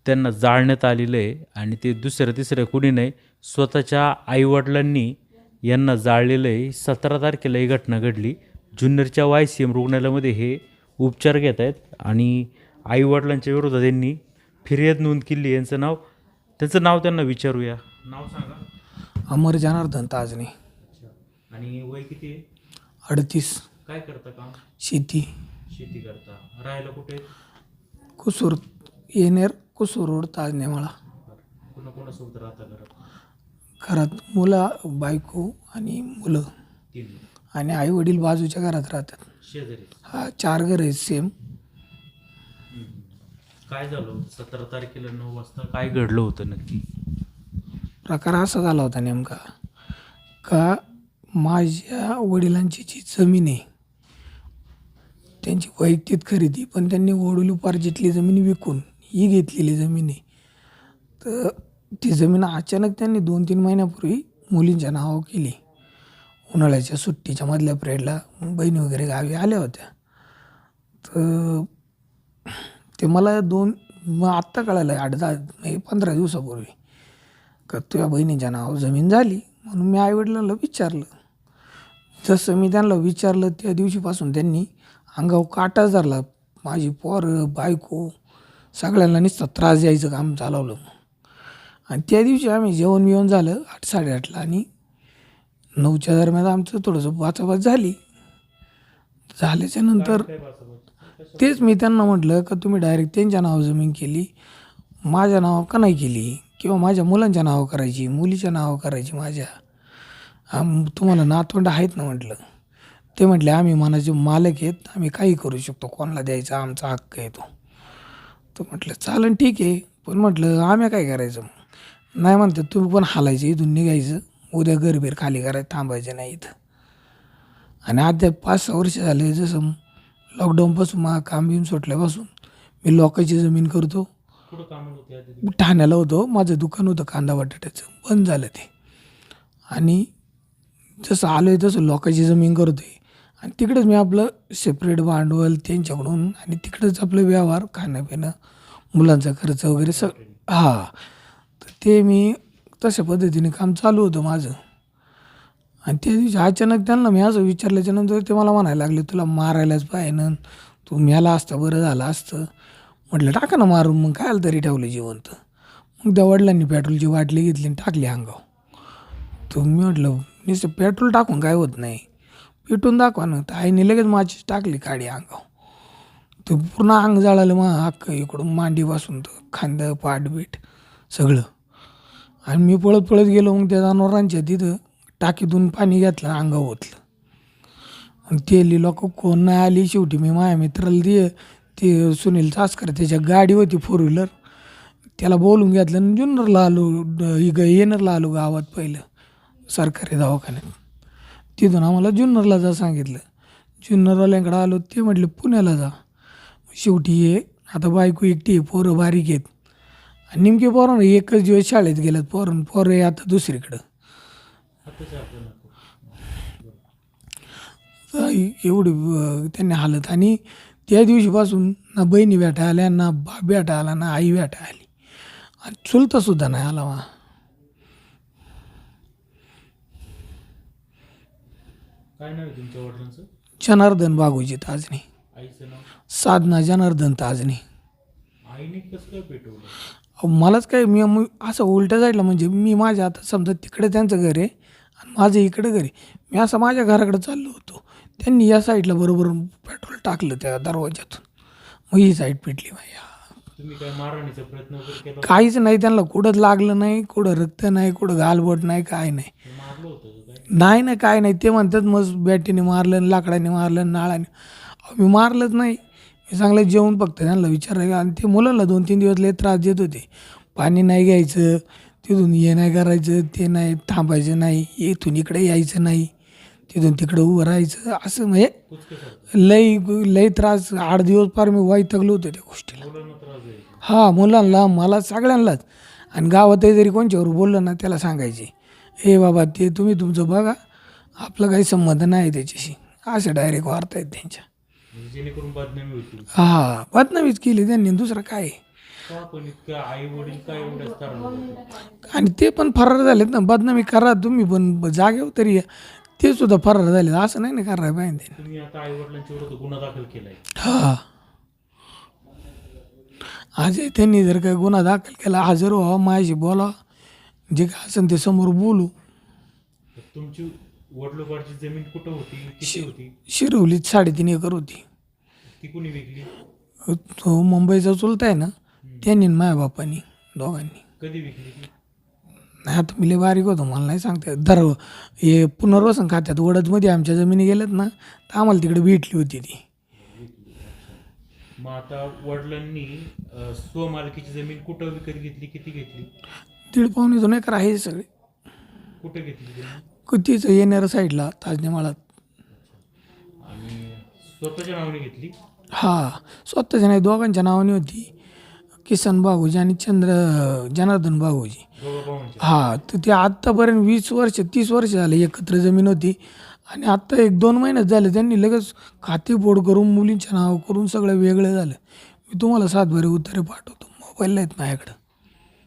त्यांना जाळण्यात आलेलं आहे आणि ते दुसरं तिसरं कुणी नाही, स्वतःच्या आईवडिलांनी यांना जाळलेलं आहे. 17 तारखेला ही घटना घडली. जुन्नरच्या YCM रुग्णालयामध्ये हे उपचार घेत आहेत आणि आईवडिलांच्या विरोधात यांनी फिर्याद नोंद केली. त्यांचं नाव त्यांना विचारूया. नाव सांगा. अमर जनार्दन ताजणे, आणि वय किती आहे? 38, काय करता काम? शेती, शेती करता. राहायला कुठे? कुसूर, येनेर कुसूर रोड, ताजणे मला. कोणासोबत राहता घरात? घरात मुलं, बायको आणि मुलं 3. आणि आई वडील बाजूच्या घरात राहतात. शेजारी. हा 4 घर आहेत सेम. काय झालं 17 तारखेला 9 वाजता काय घडलं होतं नक्की? प्रकार असा झाला होता नेमका का माझ्या वडिलांची जी जमीन आहे त्यांची वैयक्तिक खरेदी, पण त्यांनी वडिलोपार्जितली जमीन विकून ही घेतलेली जमीन आहे. तर ती जमीन अचानक त्यांनी 2-3 महिन्यापूर्वी मुलींच्या नावावर केली. उन्हाळ्याच्या सुट्टीच्या मधल्या पिरियडला बहिणी वगैरे गावी आल्या होत्या. तर ते मला आत्ता कळालं 8-10 15 दिवसापूर्वी का तुझ्या बहिणीच्या नावावर जमीन झाली. म्हणून मी आईवडिलांना विचारलं. जसं मी त्यांना विचारलं त्या दिवशीपासून त्यांनी अंगावर काटाच धरला. माझी पोरं, बायको सगळ्यांना नुसतं त्रास द्यायचं काम चालवलं. आणि त्या दिवशी आम्ही जेवण बिवण झालं 8-8:30ला आणि 9च्या दरम्यान आमचं थोडंसं वाचावाच झाली. झाल्याच्या नंतर तेच मी त्यांना म्हटलं का तुम्ही डायरेक्ट त्यांच्या नावावर जमीन केली, माझ्या नावावर का नाही केली, किंवा माझ्या मुलांच्या नावावर करायची, मुलीच्या नावावर करायची माझ्या. तुम्हाला नातवंड आहेत ना म्हटलं. ते म्हटले आम्ही मनाचे मालक आहेत, आम्ही काही करू शकतो, कोणाला द्यायचा आमचा हक्क आहे तो. तर म्हटलं चालेल ठीक आहे, पण म्हटलं आम्ही काय करायचं मग. नाही म्हणतात तुम्ही पण हालायचं, इथून निघायचं, उद्या घरबीर खाली करायचं, थांबायचं नाही इथं. आणि अद्याप 5-6 वर्ष झाले जसं लॉकडाऊनपासून मला काम बिम सुटल्यापासून मी लोकांची जमीन करतो. कुठं काम होते? ठाण्याला होतो, माझं दुकान होतं कांदा बटाट्याचं, बंद झालं ते. आणि जसं आलो आहे तसं लोकांची जमीन करतो आहे आणि तिकडेच मी आपलं सेपरेट भांडवल त्यांच्याकडून आणि तिकडेच आपलं व्यवहार, खाणंपिणं, मुलांचा खर्च वगैरे तर ते मी तशा पद्धतीने काम चालू होतं माझं. आणि त्या दिवशी अचानक त्यांना मी असं विचारल्याच्यानंतर ते मला म्हणायला लागले तुला मारायलाच पाहिजे ना, तू मेला असता बरं झालं असतं. म्हटलं टाका ना मारून, मग काय तरी ठेवलं जिवंत. मग त्या वडिलांनी पेट्रोलची बाटली घेतली आणि टाकली अंगावर. तर मी म्हटलं नुसतं पेट्रोल टाकून काय होत नाही, पेटून दाखवा ना. तर आईने लगेच माचीस टाकली काडी अंगावर. तर पूर्ण अंग जळालं मग अख्खं, इकडून मांडीपासून तर खांदं पाठबीट सगळं. आणि मी पळत पळत गेलो मग त्या जनावरांच्या तिथं, टाकीतून पाणी घेतलं, अंगावर ओतलं. आणि ते लोक कोण नाही आली. शेवटी मी माझ्या मित्राला ते सुनील चास्कर, त्याच्या गाडी होती 4 व्हीलर, त्याला बोलून घेतलं आणि जुन्नरला आलो. येनरला आलो गावात पहिलं सरकारी दवाखान्यात. तिथून आम्हाला जुन्नरला जा सांगितलं. जुन्नरवाल्यांकडे आलो, ते म्हटलं पुण्याला जा. शेवटी ये आता बायको एकटी आहे, पोरं बारीक आहेत आणि नेमके पोरं एकच दिवस शाळेत गेल्यात पोरं आहे आता दुसरीकडं. एवढी त्यांनी हालत. आणि त्या दिवशीपासून ना बहिणी भेटा आल्या, ना बाप भेटा आला, ना आई भेटा आली, आणि चुलतासुद्धा नाही आला. काय नाव आहे तुमच्या वडिलांचं? जनार्दन बागोजी ताजणे. आईचं नाव? साधना जनार्दन ताजणे. आईने कसं काय पेटवलं? मलाच काय, मी असं उलट्या साईडला, म्हणजे मी माझ्या आता समजा तिकडे त्यांचं घर आहे आणि माझं इकडे घर आहे, मी असं माझ्या घराकडे चाललो होतो, त्यांनी या साईडला बरोबर पेट्रोल टाकलं त्या दरवाज्यातून, मग ही साईड पेटली माझ्या. तुम्ही काय मारण्याचा प्रयत्न वगैरे केला? काहीच नाही, त्यांना कुठं लागलं नाही, कुठं रक्त नाही, कुठं गालबोट नाही, काय नाही. मारलं होतं काय? नाही ना, काय नाही. ते म्हणतात मग बॅटीने मारलं, लाकडाने मारलं, नाळाने. मी मारलंच नाही. मी चांगलं जेवण फक्त त्यांना विचारायला. आणि ते मुलांना 2-3 दिवस लय त्रास देत होते. पाणी नाही घ्यायचं, तिथून हे नाही करायचं, ते नाही थांबायचं नाही, इथून इकडे यायचं नाही, तिथून तिकडं उभं राहायचं, असं म्हणजे लई त्रास. 8 दिवस फार मी वैतागलो होतो त्या गोष्टीला. मुलांना, मला, सगळ्यांनाच. आणि गावातही जरी कोणच्यावर बोललं ना त्याला सांगायचे, हे बाबा ते तुम्ही तुमचं बघा, आपलं काही संबंध नाही त्याच्याशी, असं डायरेक्ट वार्ता आहेत त्यांच्या. जेणेकरून बदनामी होती. बदनामीच केली त्यांनी, दुसरं काय. का पण इतकं आई वडील काय एवढ्या स्तरावर? आणि ते पण फरार झालेत ना. बदनामी करा तुम्ही पण जागेवर तरी या. ते सुद्धा फरार झालेत, असं नाही ना करायला पाहिजे त्यांनी. तुम्ही आता आई वडिलांच्या विरुद्ध गुन्हा दाखल केलाय. हा, आजही त्यांनी जर काही गुन्हा दाखल केला, हजर व्हावा, माझ्याशी बोला, जे काय असेल ते समोर बोलू. तर तुमची वडिलोपार्जित जमीन कुठं होती, किती होती? शिरवलीत 3.5 एकर होती. ती कुणी विकली? तो मुंबईचा चुलता आहे ना, त्यांनी आणि माझ्या बापानी दोघांनी. कधी विकली ती? नाही आता मी लय बारीक होतो, मला नाही सांगता येत. दर हे पुनर्वसन खात्यात वडदमध्ये आमच्या जमिनी गेल्यात ना, तर आम्हाला तिकडे भेटली होती ती. मग आता वडिलांनी स्वमालकीची जमीन कुठं विकत घेतली, किती घेतली? 1.5-2 एकर आहे सगळे. कुठे घेतली जमीन? तिचं येणाऱ्या साईडला ताजनेमाळात. आणि स्वतःच्या नावाने घेतली? हा, स्वतःच्या नाही, दोघांच्या नावाने होती. किसन बागोजी आणि जनार्दन बागोजी. दोघं भावांच्या? हा, तर ते आत्तापर्यंत 20 वर्ष 30 वर्ष झाले एकत्र जमीन होती. आणि आत्ता 1-2 महिन्यात झाले त्यांनी लगेच खातेफोड करून मुलींच्या नाव करून सगळं वेगळं झालं. मी तुम्हाला 7 बरे उत्तरे पाठवतो, मोबाईलला आहेत माझ्याकडं.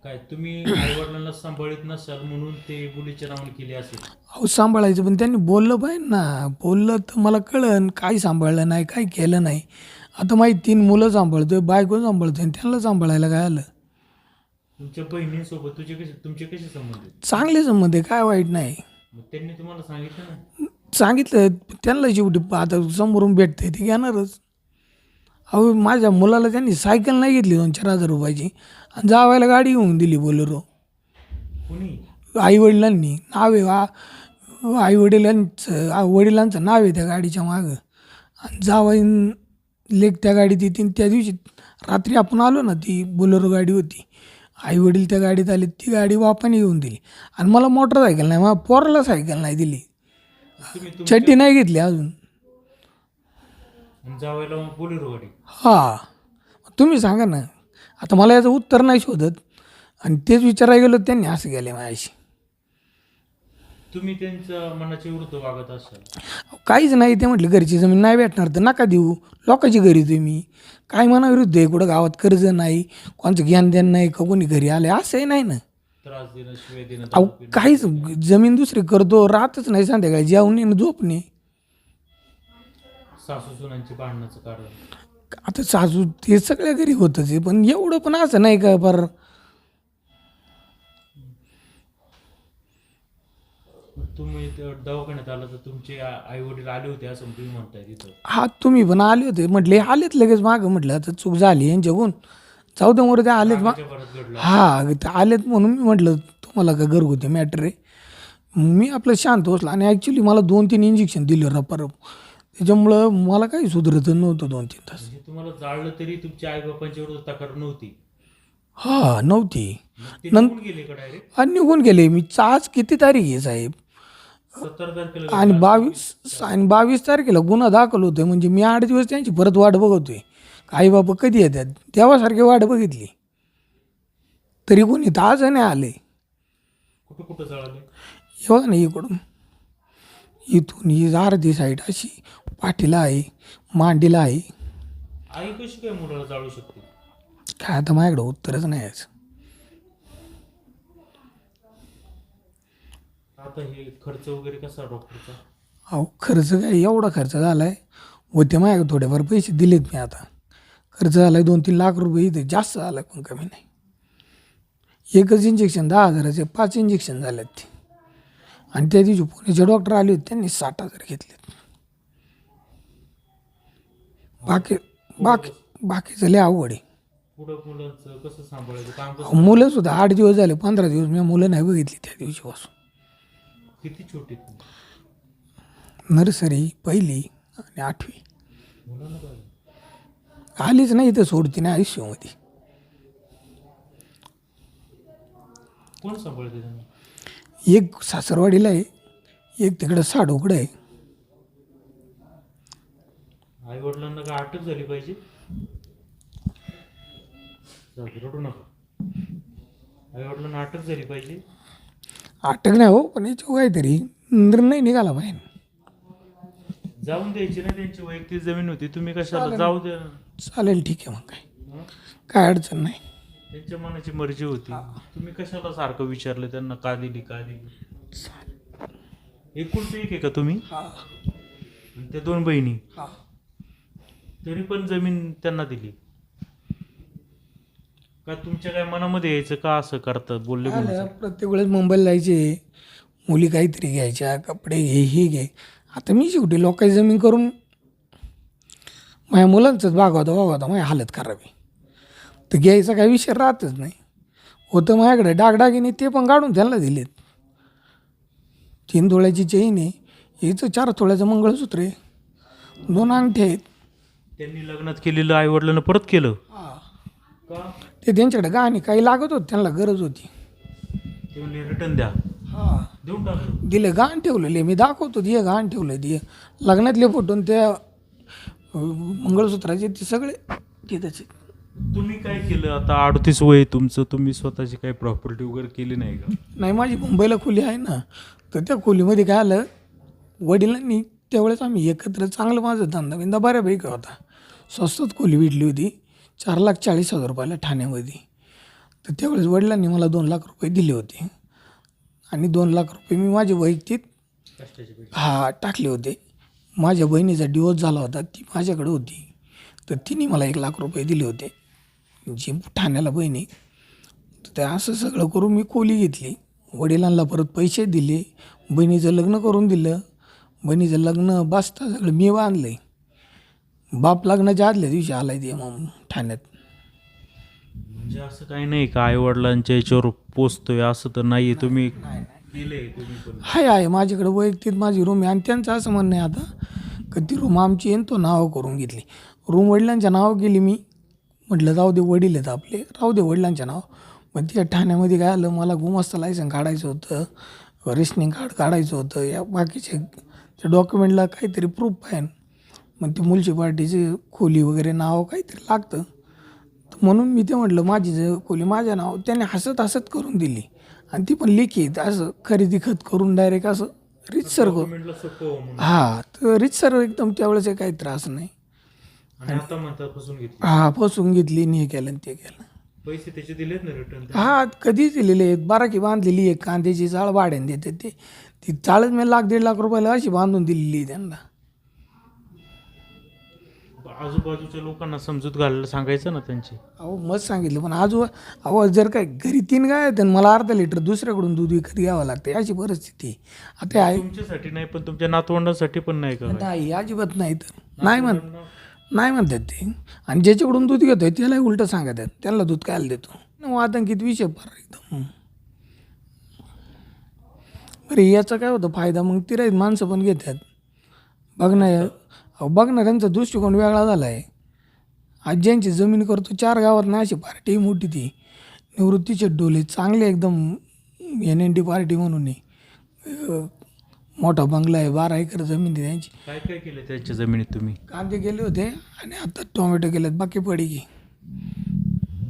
काय तुम्ही आई वडिलांना सांभाळीत नसाल म्हणून ते मुलीच्या नावाने केली असेल? अहो सांभाळायचं, पण त्यांनी बोललं पाहिजे ना. बोललं तर मला कळन काय सांभाळलं नाही, काय केलं नाही. आता माझी 3 मुलं सांभाळतोय, बायको सांभाळतोय, आणि त्यांना सांभाळायला काय आलं. तुमच्या बहिणींसोबत तुमचे कसे संबंध आहेत? चांगले संबंध आहे, काय वाईट नाही. मग त्यांनी तुम्हाला सांगितलं ना? सांगितलं त्यांना शेवटी आता समोरून भेटते ते घेणारच. अहो माझ्या मुलाला त्यांनी सायकल नाही घेतली 2-4 हजार रुपयाची, आणि जावायला गाडी घेऊन दिली बोलेरो. कुणी? आईवडिलांनी नाव आहे, वडिलांचं नाव आहे त्या गाडीच्या मागं. आणि जावाई लेक त्या गाडीत येते. त्या दिवशी रात्री आपण आलो ना, ती बोलेरो गाडी होती, आईवडील त्या गाडीत आले, ती गाडी बापाने घेऊन दिली. आणि मला मोटरसायकल नाही, मला पोराला सायकल नाही दिली, तुम्ही चड्डी नाही घेतली अजून. जावायला बोलेरो गाडी? हा, तुम्ही सांगा ना. आता मला याचं उत्तर नाही शोधत, आणि तेच विचारायला गेलो त्यांनी असं गेले माझ्याशी. तुम्ही त्यांच्या मनाच्या विरुद्ध वागत असाल? काहीच नाही. ते म्हटलं घरची जमीन नाही भेटणार तर नका देऊ, लोकांची घरी तुम्ही काय मनाविरुद्ध आहे. कुठं गावात कर्ज नाही, कोणचं ज्ञान द्यान नाही, का कोणी घरी आले असंही नाही ना. त्रास देणं, शिवाय देणं, अहो दारू पिणं. काहीच जमीन दुसरी करतो, राहतच नाही, संध्याकाळी जेवणे आणि झोपणे. सासू सुनांची भांडणाचं कारण? आता सासू ते सगळ्या घरी होतच आहे, पण एवढं पण असं नाही का पर. तुम्ही दवाखान्यात आला तर तुमचे आई वडील आले होते असं तुम्ही म्हणताय तिथं? हा, तुम्ही पण आले होते, म्हटले आलेत लगेच मागं. म्हटलं आता चूक झाली यांच्याकडून, जाऊ दे मोरे, ते आलेत मग. रागाच्या भरात घडलं? हा, ते आलेत म्हणून मी म्हटलं तुम्हाला का घरगुती मॅटर आहे. मी आपलं शांत बसला, आणि ॲक्च्युली मला 2-3 इंजेक्शन दिले रपारप. त्याच्यामुळं मला काही सुधरत नव्हतं 2-3 तास. म्हणजे तुम्हाला जाळलं तरी तुमच्या आई बापांच्या विरुद्ध तक्रार नव्हती? हा, नव्हती. ते निघून गेले का डायरेक्ट? आणि निघून गेले. मी आज किती तारीख आहे साहेब? 17 तारखेला? आणि 22 तारखेला गुन्हा दाखल होतोय. म्हणजे मी 8 दिवस त्यांची परत वाट बघतोय, आई बाबा कधी येतात. तेव्हासारखी वाट बघितली तरी कोणी तर आज नाही आले. कुठं कुठं जळाले? एवढं नाही, इथून ही अर्धी साईड अशी पाठीला आहे, मांडीला आहे. आई कशी काय मुलाला जाळू शकते? काय आता माझ्याकडं उत्तरच नाही याचं. आता हे खर्च वगैरे कसा डॉक्टरचा? अहो खर्च काय एवढा खर्च झाला आहे, होते माझ्याकडे थोडेफार पैसे दिलेत मी. आता खर्च झाला आहे 2-3 लाख रुपये, इथे जास्त झाला आहे पण कमी नाही. एकच इंजेक्शन 10,000चे 5 इंजेक्शन झालेत ते. आणि त्या दिवशी पुण्याचे डॉक्टर आले होते, त्यांनी 60,000 घेतलेत. बाकीचं लय अवघड आहे. पुढं मुलांचं कसं सांभाळायचं, काम कसं? मुलं सुद्धा 8 दिवस झाले, 15 दिवस मी मुलं नाही बघितली त्या दिवशीपासून. किती छोटी? नर्सरी, 1ली आणि 8वी. मुलांना काय? आलीच नाही तर सोडती नाही आयुष्यामध्ये. कोण सांभाळते त्यांना? एक सासरवाडीला आहे, एक तिकडं साडोकडं आहे. आई वडिलांना काय अटक झाली पाहिजे? रडू नका. आई वडिलांना अटक झाली पाहिजे? अटक नाही हो, पण याच्यावर काहीतरी निर्णय निघाला पाहिजे. जाऊन द्यायची ना, त्यांची वैयक्तिक जमीन होती, तुम्ही कशाला जाऊ द्या. चालेल, ठीक आहे, मग काय अडचण नाही. त्यांच्या मनाची मर्जी होती. तुम्ही कशाला सारखं विचारलं त्यांना का दिली का दिली? एकुलते एक आहे का तुम्ही? हा आणि त्या 2 बहिणी, हा तरी पण जमीन त्यांना दिली का? तुमच्या काय मनामध्ये यायचं का असं करतात बोलले म्हणून? आलं, प्रत्येक वेळेस मुंबईला जायचे, मुली काहीतरी घ्यायच्या, कपडे घे हे घे. आता मी शेवटी लोकांची जमीन करून माझ्या मुलांचंच भागवता माझी हालत करावी, तर घ्यायचा काही विषय राहतच नाही. होतं माझ्याकडे डागडागिने, ते पण काढून त्यांना दिलेत. 3 तोळ्याची चेन आहे, हिचं 4 तोळ्याचं मंगळसूत्र आहे, 2 अंगठे आहेत. त्यांनी लग्नात केलेलं आई वडिलांना परत केलं का? ते त्यांच्याकडे गाणी काही लागत होत, त्यांना गरज होती. ते म्हणले रिटर्न द्या, हां देऊन टाकलं. दिले, गहाण ठेवलेले, मी दाखवतो दिये गहाण ठेवलं, दिये लग्नातले फोटो आणि त्या मंगळसूत्राचे ते सगळे तिथेच. तुम्ही काय केलं आता? 38 वय आहे तुमचं, तुम्ही स्वतःची काही प्रॉपर्टी वगैरे केली नाही का? नाही, माझी मुंबईला खोली आहे ना, तर त्या खोलीमध्ये काय आलं, वडिलांनी त्यावेळेस आम्ही एकत्र, चांगलं माझं धंदा बिंदा बऱ्यापैकी होता, स्वस्तात खोली विटली होती 4,40,000 रुपयाला ठाण्यामध्ये. तर त्यावेळेस वडिलांनी मला 2 लाख रुपये दिले होते आणि 2 लाख रुपये मी माझे वैयक्तिक टाकले होते. माझ्या बहिणीचा डिवोर्स झाला होता, ती माझ्याकडे होती, तर तिने मला 1 लाख रुपये दिले होते, जी ठाण्याला बहिणी. तर ते असं सगळं करून मी खोली घेतली, वडिलांना परत पैसे दिले, बहिणीचं लग्न करून दिलं. बहिणीचं लग्न बसता सगळं मी बांधलं आहे. बाप लग्नाच्या आदल्या दिवशी आलाय ते मग ठाण्यात. म्हणजे असं काही नाही का आई वडिलांच्या याच्यावर पोचतोय असं तर नाही? तुम्ही केलंय तुम्ही पण? आहे माझ्याकडे वैयक्तिक माझी रूम आहे, आणि त्यांचं असं म्हणणं आहे आता का ती रूम आमची आहे तो नावं करून घेतली. रूम वडिलांच्या नावं केली मी, म्हटलं जाऊ दे, वडील आहेत आपले, राहू दे वडिलांच्या नाव. पण त्या ठाण्यामध्ये काय आलं, मला गुमास्ता लायसन काढायचं होतं, रेशनिंग कार्ड काढायचं होतं, या बाकीचे त्या डॉक्युमेंटला काहीतरी प्रूफ पाहिजे. मग ती म्युन्सिपाल्टीची खोली वगैरे नाव काहीतरी लागतं, म्हणून मी ते म्हटलं माझी खोली माझ्या नाव. त्याने हसत करून दिली, आणि ती पण लिखित असं खरेदी खत करून डायरेक्ट असं रितसर करून. हां, तर रितसर एकदम, त्यावेळेस काही त्रास नाही. आता म्हणतात फसून घेतली. हां, फसवून घेतली आणि हे केलं आणि ते केलं. पैसे त्याचे दिलेत ना रिटर्न? हां, कधीच दिलेले आहेत. बाराकी बांधलेली आहे, कांद्याची चाळ भाड्याने देते ते, ती चाळच मी 1,00,000-1.5 लाख रुपयाला अशी बांधून दिलेली आहे त्यांना. आजूबाजूच्या लोकांना समजूत घालायला सांगायचं ना त्यांची. अहो मत सांगितलं, पण अहो जर काय घरी 3 गाय आहेत आणि मला अर्धा लिटर दुसऱ्याकडून दूध विकत घ्यावं लागतं, अशी परिस्थिती आता आहे. तुमच्यासाठी नाही पण तुमच्या नातवंडांसाठी पण नाही का? नाही, अजिबात नाही. तर नाही म्हणतात ते, आणि ज्याच्याकडून दूध घेतोय त्यालाही उलटं सांगत आहेत, त्याला दूध कायला देतो. आतंकित विषय फार एकदम. बरं, याचा काय होतं फायदा, मग तिराईत माणसं पण घेतात बघणाऱ्यांचा दृष्टिकोन वेगळा झाला आहे. आज ज्यांची जमीन करतो 4 गावात नाही, अशी पार्टी मोठी, ती निवृत्तीचे डोले चांगले एकदम, NNT पार्टी म्हणून मोठा बंगला आहे, 12 एकर जमीन आहे त्यांची. काय काय केलं त्यांच्या जमिनीत तुम्ही? कांदे गेले होते आणि आता टोमॅटो केलेत, बाकी पडी की.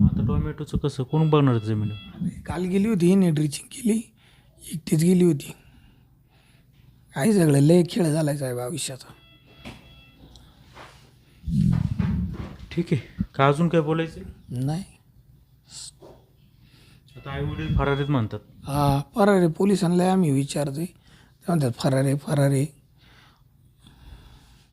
आता टोमॅटोचं कसं कोण बघणार जमीन? काल गेली होती, ड्रिचिंग केली, एकटीच गेली होती. काही सगळं लय खेळ झालाय साहेब आयुष्याचा. ठीक आहे, का अजून काय बोलायचं? नाही, आता आई वडील फरारीत म्हणतात. फरारे पोलिसांना आम्ही विचारतोय, ते म्हणतात फरारे